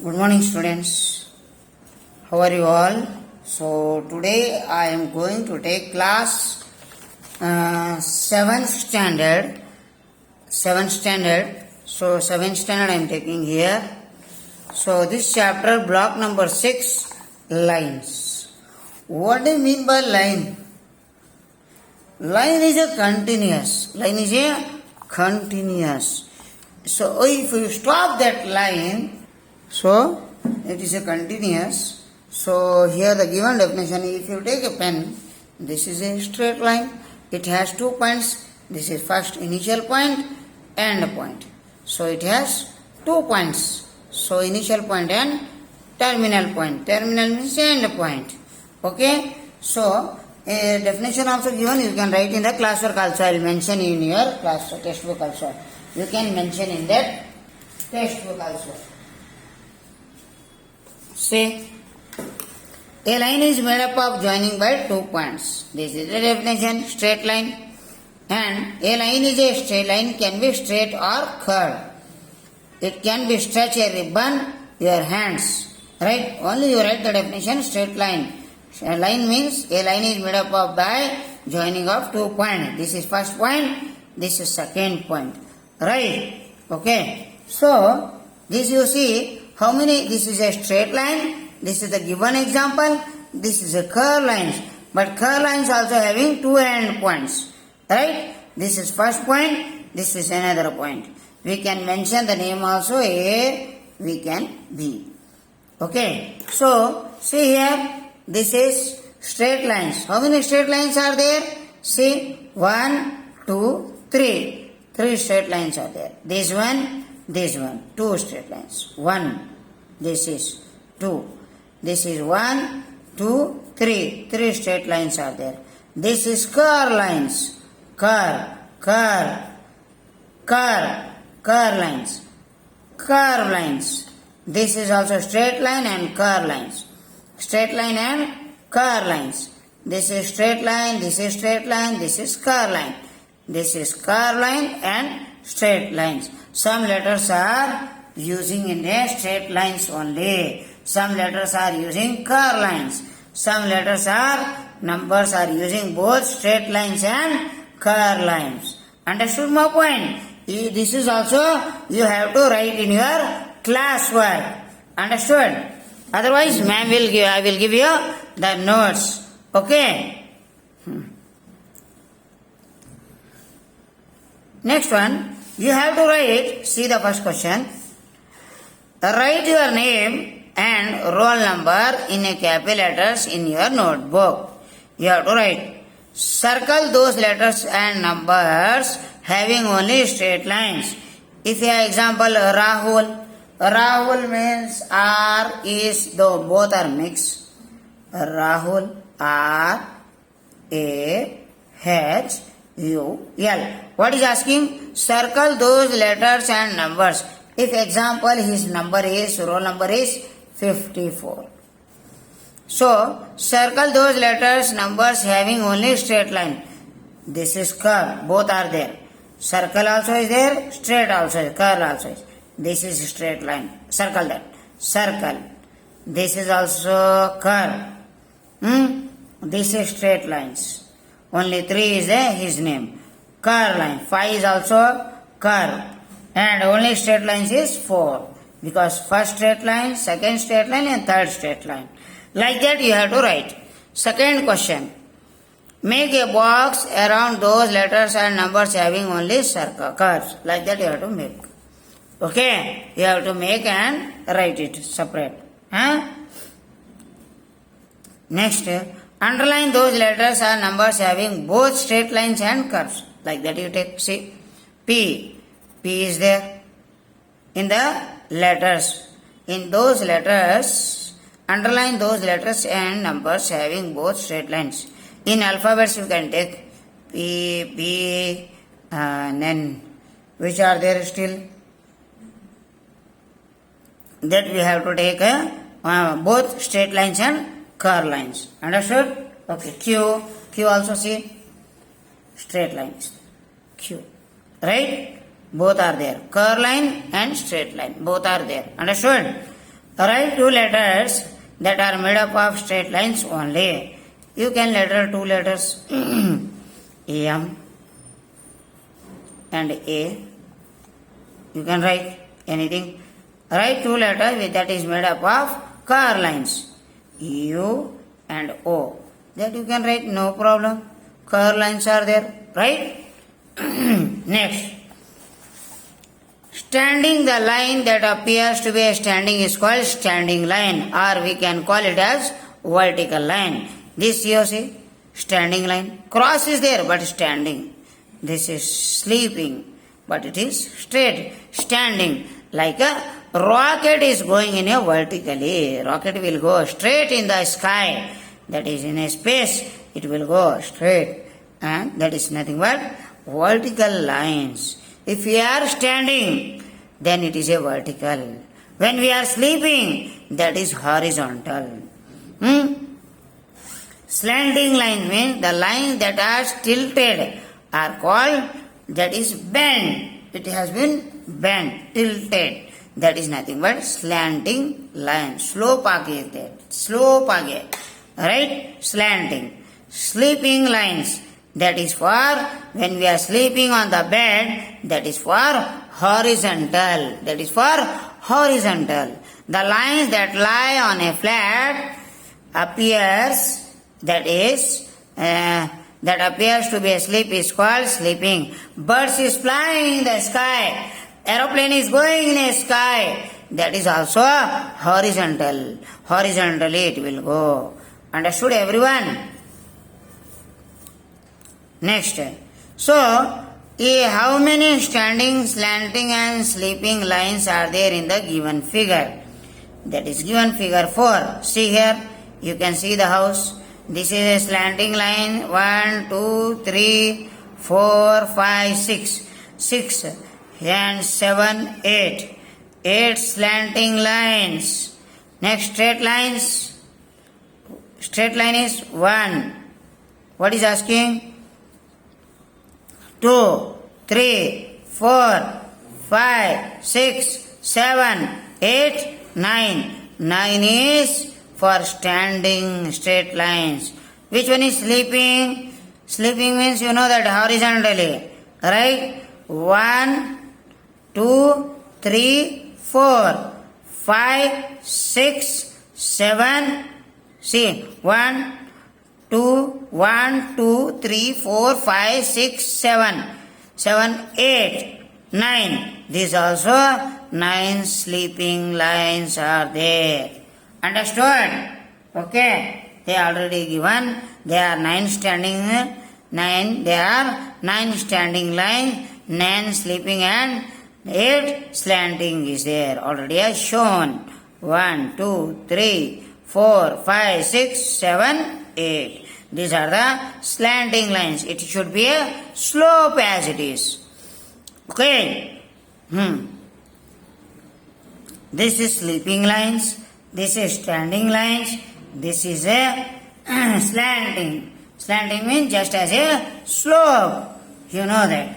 Good morning, students. How are you all? So, today I am going to take class 7th standard. 7th standard. So, 7th standard I am taking here. So, this chapter, block number 6, lines. What do you mean by line? Line is a continuous. Line is a continuous. So, if you stop that line, so it is a continuous. So, here the given definition, if you take a pen, this is a straight line. It has 2 points. This is first initial point, end point. So, it has 2 points. So, initial point and terminal point. Terminal means end point. Okay. So, a definition also given, you can write in the classwork also. I will mention in your class textbook also. You can mention in that textbook also. Say, a line is made up of joining by 2 points. This is the definition, straight line. And a line is a straight line, can be straight or curved. It can be stretch a ribbon, your hands. Right? Only you write the definition, straight line. A line means a line is made up of by joining of 2 points. This is first point, this is second point. Right? Okay. So, this you see, how many, this is a straight line, this is the given example, this is a curved lines. But curved lines also having 2 end points. Right? This is first point, this is another point. We can mention the name also, A, we can B. Okay. So, see here, this is straight lines. How many straight lines are there? See, 1, 2, 3. 3 straight lines are there. This one, 2 straight lines. 1, this is 2. This is 1, 2, 3. 3 straight lines are there. This is curve lines. Curve lines. Curve lines. This is also straight line and curve lines. Straight line and curve lines. This is straight line, this is straight line, this is curve line. This is curve line and straight lines. Some letters are using in a straight lines only. Some letters are using curve lines. Some letters are, numbers are using both straight lines and curve lines. Understood my point? This is also, you have to write in your classwork. Understood? Otherwise, ma'am will give, I will give you the notes. Okay? Next one, you have to write, see the first question. Write your name and roll number in a capital letters in your notebook. You have to write. Circle those letters and numbers having only straight lines. If you have example, Rahul. Rahul means R is, though both are mixed. Rahul, R, A, H, U, L. What is asking? Circle those letters and numbers. If example, his number is, roll number is 54. So, circle those letters, numbers having only straight line. This is curve, both are there. Circle also is there, straight also is, curve also is. This is straight line. Circle that. Circle. This is also curve. This is straight lines. Only 3 is his name. Curve line. 5 is also curve. And only straight lines is 4. Because first straight line, second straight line and third straight line. Like that you have to write. Second question. Make a box around those letters and numbers having only circle, curves. Like that you have to make. Okay, you have to make and write it separate. Next, underline those letters and numbers having both straight lines and curves. Like that you take, see, P. P is there in the letters. In those letters, underline those letters and numbers having both straight lines. In alphabets you can take P, B, and then which are there still? That we have to take both straight lines and curve lines. Understood? Okay. Q. Q also see straight lines. Q. Right? Both are there. Curve line and straight line. Both are there. Understood? Write two letters that are made up of straight lines only. You can letter two letters M and A. You can write anything. Write two letters that is made up of curved lines U and O. That you can write, no problem. Curved lines are there, right? Next. Standing, the line that appears to be a standing is called standing line, or we can call it as vertical line. This you see, standing line. Cross is there but standing. This is sleeping but it is straight. Standing, like a rocket is going in a vertically. Rocket will go straight in the sky. That is in a space. It will go straight. And that is nothing but vertical lines. If we are standing, then it is a vertical. When we are sleeping, that is horizontal. Slanting lines means the lines that are tilted are called, that is bent. It has been bent, tilted. That is nothing but slanting line. Slope is there. Slope again. Right? Slanting. Sleeping lines. That is for when we are sleeping on the bed. That is for horizontal. That is for horizontal. The lines that lie on a flat appears, that appears to be asleep is called sleeping. Birds is flying in the sky. Aeroplane is going in a sky. That is also horizontal. Horizontally it will go. Understood everyone? Next. So, how many standing, slanting and sleeping lines are there in the given figure? That is given figure 4. See here, you can see the house. This is a slanting line. 1, 2, 3, 4, 5, 6. 6 and 7, 8. 8 slanting lines. Next, straight lines. Straight line is 1. What is asking? 2, 3, 4, 5, 6, 7, 8, 9. 9 is for standing straight lines. Which one is sleeping? Sleeping means you know that horizontally. Right? 1, 2, 3, 4, 5, 6, 7. See, 1, 2, 3, 4, 5, 6, 7. 7, 8, 9. These also 9 sleeping lines are there. Understood? Okay. They are already given. There are 9 standing lines, 9 sleeping and 8 slanting is there. Already as shown. 1, 2, 3, 4, 5, 6, 7, 8. These are the slanting lines. It should be a slope as it is. Okay. This is sleeping lines. This is standing lines. This is a slanting. Slanting means just as a slope. You know that.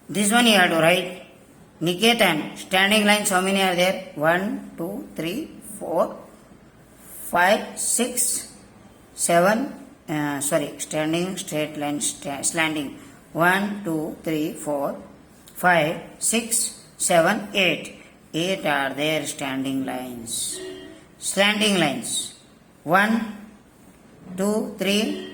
This one you have to write. Niketan, standing lines how many are there? 1, 2, 3, 4, 5, 6, 7. Standing, straight line, slanting. 1, 2, 3, 4, 5, 6, 7, 8. 8 are there standing lines. Slanting lines. 1, 2, 3,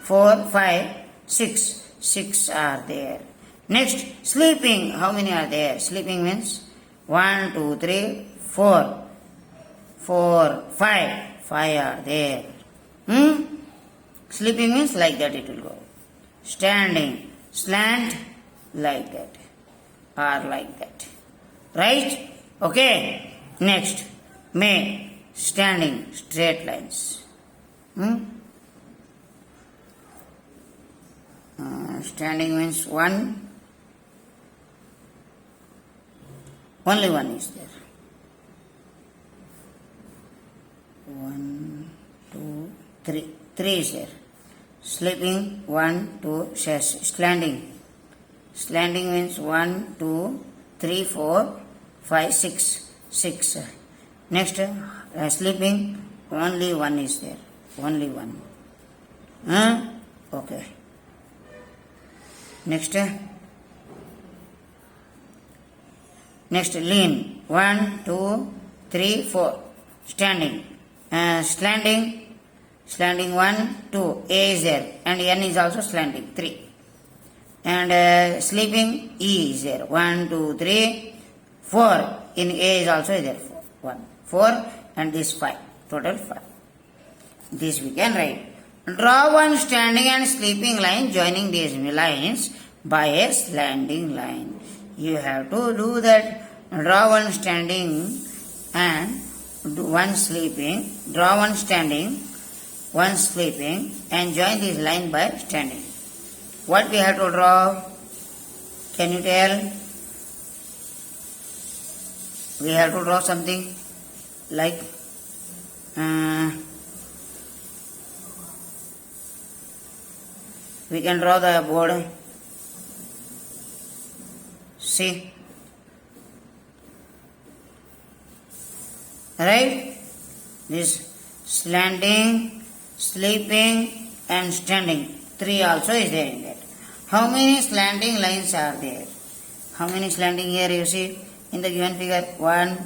4, 5, 6. 6 are there. Next, sleeping. How many are there? Sleeping means 1, 2, 3, 4. 4, 5. 5 are there. Sleeping means like that it will go. Standing, slant, like that. Or like that. Right? Okay. Next, may, standing, straight lines. Standing means 1. Only 1 is there. 1, 2, 3. 3 is there. Sleeping, 1, 2, slanting. Slanting means 1, 2, 3, 4, 5, 6. 6. Next, sleeping, only one is there. Only one. Okay. Next, lean. 1, 2, 3, 4. Standing. Slanting 1, 2. A is there. And N is also slanting. 3. And sleeping, E is there. 1, 2, 3, 4. In A is also there. 1, 4, and this 5. Total 5. This we can write. Draw one standing and sleeping line joining these lines by a slanting line. You have to do that. Draw one standing and one sleeping. Draw one standing, one sleeping, and join this line by standing. What we have to draw? Can you tell? We have to draw something like we can draw the board. See? Right? This slanting, sleeping, and standing. 3 also is there in that. How many slanting lines are there? How many slanting here you see in the given figure? 1,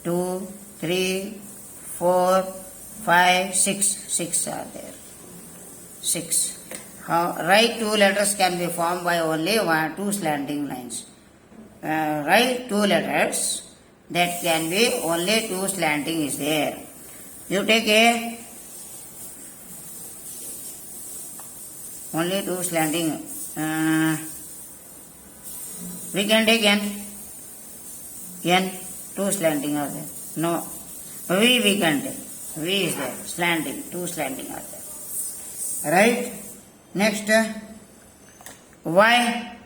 2, 3, 4, 5, 6. 6 are there. 6. Write 2 letters can be formed by only 2 slanting lines. Write 2 letters that can be only 2 slanting is there. You take A. Only 2 slanting. We can take N. N. 2 slanting are there. No. V we can take. V is there. Slanting. 2 slanting are there. Right? Next. Y.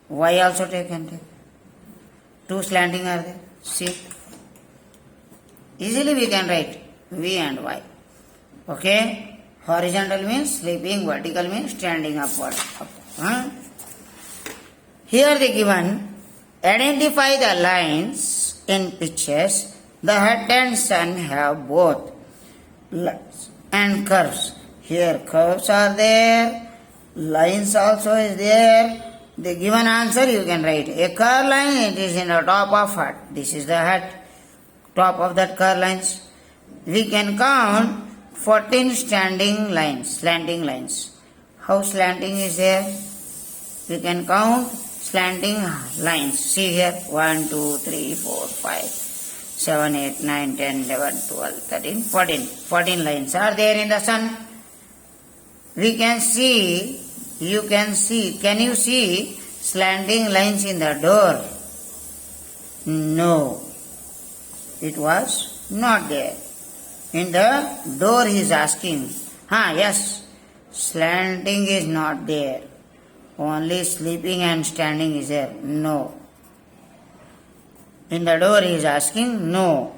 Y also take and take. 2 slanting are there. See. Easily we can write V and Y. Okay. Horizontal means sleeping, vertical means standing upward. Here they given, identify the lines in pictures. The head and sun have both lines and curves. Here curves are there, lines also is there. The given answer you can write. A curve line, it is in the top of head. This is the head, top of that curve lines. We can count 14 standing lines, slanting lines. How slanting is there? We can count slanting lines. See here, 1, 2, 3, 4, 5, 7, 8, 9, 10, 11, 12, 13, 14. 14 lines are there in the sun. We can see, you can see, can you see slanting lines in the door? No, it was not there. In the door he is asking. Yes, slanting is not there. Only sleeping and standing is there. No. In the door he is asking. No.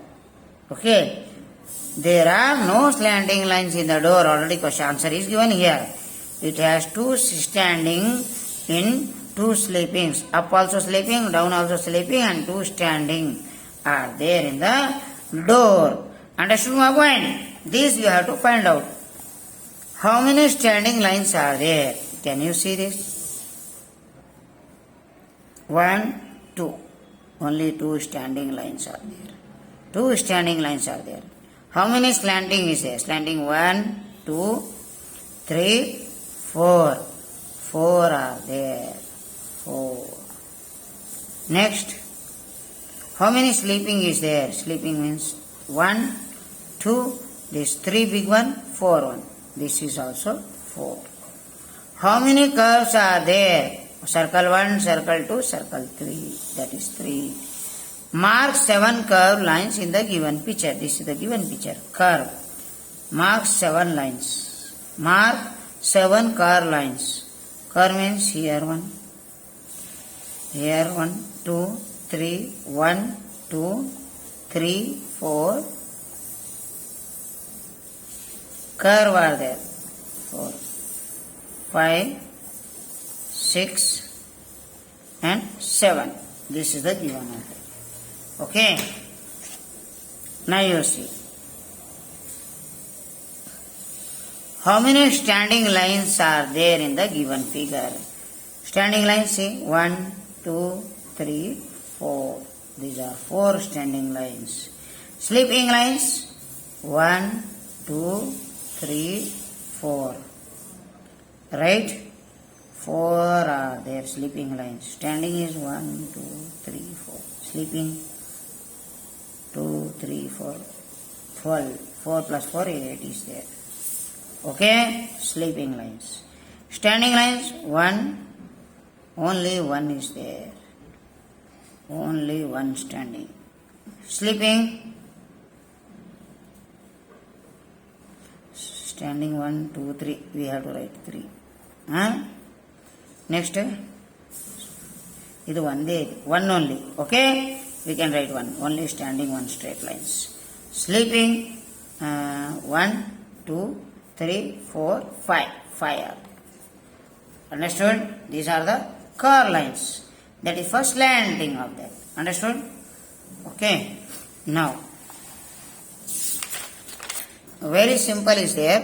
Okay. There are no slanting lines in the door. Already question answer is given here. It has 2 standing in 2 sleepings. Up also sleeping, down also sleeping, and 2 standing are there in the door. Understood my point? This you have to find out. How many standing lines are there? Can you see this? 1, 2. Only 2 standing lines are there. 2 standing lines are there. How many slanting is there? Slanting 1, 2, 3, 4. 4 are there. 4. Next. How many sleeping is there? Sleeping means 1, 2, this 3 big one, 4 one. This is also 4. How many curves are there? Circle 1, circle 2, circle 3. That is 3. Mark 7 curve lines in the given picture. This is the given picture. Curve. Mark 7 lines. Mark 7 curve lines. Curve means here 1. Here 1, 2, 3, 1, 2, 3, 4. Curve are there. 4, 5, 6, and 7. This is the given answer. Okay. Now you see. How many standing lines are there in the given figure? Standing lines, see, 1, 2, 3, 4. These are 4 standing lines. Sleeping lines, 1, 2, 3, 4. Right? 4 are there, sleeping lines. Standing is 1, 2, 3, 4. Sleeping, 2, 3, 4, 12. 4 plus 4, 8 is there. Okay? Sleeping lines. Standing lines, 1. Only 1 is there. Only 1 standing. Sleeping, standing 1, 2, 3. We have to write 3. Next, ಇದು ಒಂದೇ 1 only. Okay? We can write 1. Only standing 1 straight lines. Sleeping, 1, 2, 3, 4, 5. 5 are. Understood? These are the curve lines. That is for slanting of that. Understood? Okay. Now, very simple is there.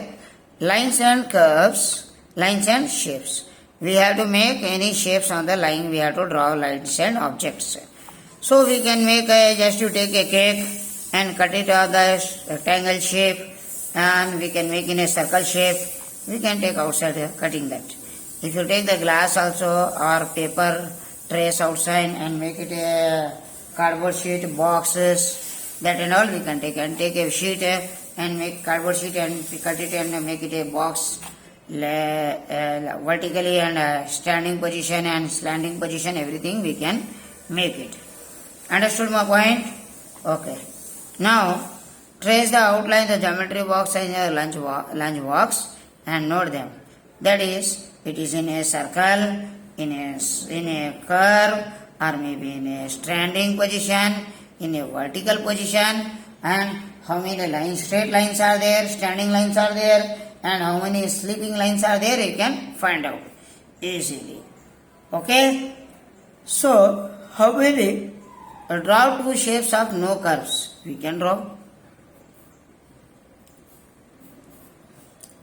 Lines and curves, lines and shapes. We have to make any shapes on the line. We have to draw lines and objects. So we can make just to take a cake and cut it on the rectangle shape, and we can make in a circle shape. We can take outside cutting that. If you take the glass also or paper trace outside and make it a cardboard sheet, boxes, that and all we can take, and take a sheet and make cardboard sheet and cut it and make it a box vertically and standing position and slanting position, everything we can make it. Understood my point? Okay. Now trace the outline, the geometry box and your lunch box and note them. That is, it is in a circle, in a curve, or maybe in a standing position, in a vertical position, and how many lines, straight lines are there, standing lines are there, and how many sleeping lines are there, you can find out easily. Okay? So, how many? Draw 2 shapes of no curves. We can draw.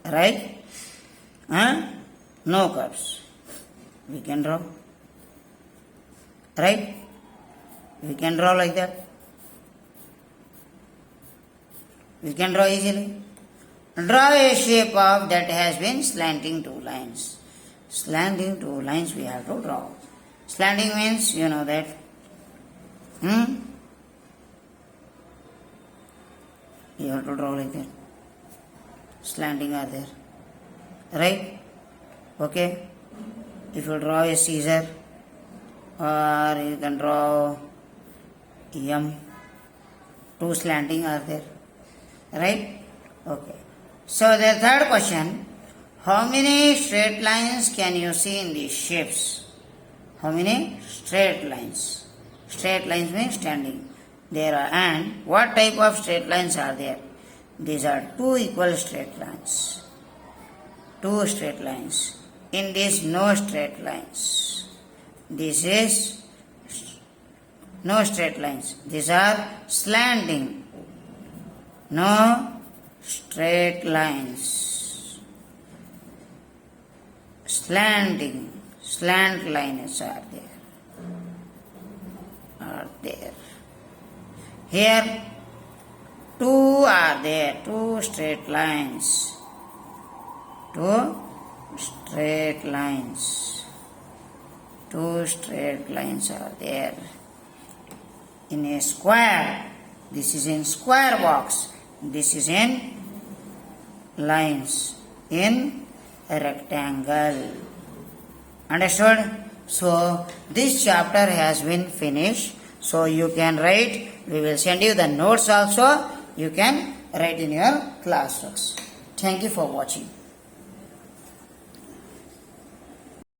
Right? No curves. We can draw. Right? We can draw like that. We can draw easily. Draw a shape of that has been slanting 2 lines. Slanting 2 lines we have to draw. Slanting means, you know that. You have to draw like that. Slanting are there. Right? Okay? If you draw a Caesar, or you can draw M, 2 slanting are there. Right? Okay. So the third question, how many straight lines can you see in these shapes? How many straight lines? Straight lines means standing. There are, and what type of straight lines are there? These are 2 equal straight lines. 2 straight lines. In this, no straight lines. This is no straight lines. These are slanting. No straight lines. Slanting. Slant lines are there. Here, 2 are there. 2 straight lines. 2 straight lines. 2 straight lines are there. In a square, this is in square box. This is in lines in a rectangle. Understood? So this chapter has been finished. So you can write. We will send you the notes also. You can write in your classworks. Thank you for watching.